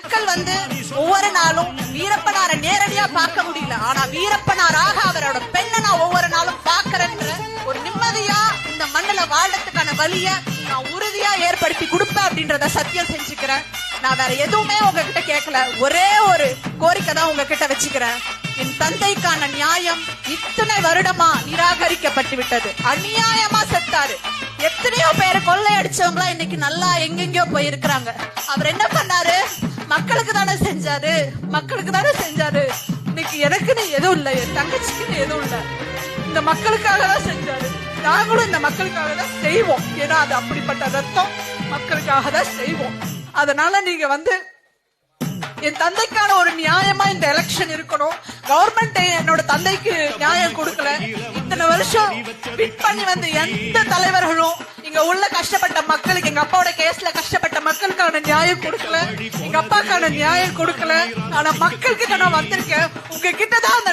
மக்கள் ஒவ்வொரு நாளும் வீரப்பனார நேரடியா பார்க்க முடியல. ஆனா வீரப்பனாராக அவரோட பெண்ணை நான் ஒவ்வொரு நாளும் பாக்குறேன்ற ஒரு நிம்மதியா இந்த மண்ணுல வாழ்றதுக்கான வழிய நான் உறுதியா ஏற்படுத்தி கொடுப்பேன் அப்படின்றத சத்தியம் செஞ்சுக்கிறேன். நான் வேற எதுவுமே உங்ககிட்ட கேட்கல. ஒரே ஒரு கோரிக்கை தான் உங்ககிட்ட வச்சுக்கிறேன். என் தந்தைக்கான நியாயம் இத்தனை வருடமா நிராகரிக்கப்பட்டு விட்டது. அநியாயமா செத்தாரு. எத்தனையோ பேரை கொள்ளை அடிச்சவங்களா இன்னைக்கு நல்லா எங்கெங்கயோ போயிருக்கிறாங்க. அவர் என்ன பண்ணாரு? மக்களுக்கு தானே செஞ்சாரு, மக்களுக்கு தானே செஞ்சாரு. இன்னைக்கு எனக்குன்னு எதுவும் இல்லை, என் தங்கச்சிக்குன்னு எதுவும் இல்லை. இந்த மக்களுக்காக தான் செஞ்சாரு. நாங்களும் இந்த மக்களுக்காக தான் செய்வோம். ஏன்னா அது அப்படிப்பட்ட ரத்தம். மக்களுக்காக தான் செய்வோம். அதனால நீங்க என் தந்தைக்கான ஒரு நியாயமா இந்த எலெக்ஷன் இருக்கணும். கவர்மெண்ட் என்னோட தந்தைக்கு நியாயம் கொடுக்கல. இத்தனை வருஷம் பிட் பண்ணி எந்த தலைவர்களும் இங்க உள்ள கஷ்டப்பட்ட மக்களுக்கு, எங்க அப்பாவோட கேஸ்ல கஷ்டப்பட்ட மக்களுக்கான நியாயம் கொடுக்கல, எங்க அப்பாக்கான நியாயம் கொடுக்கல. ஆனா மக்களுக்கு நான் வந்திருக்கேன். உங்ககிட்டதான் அந்த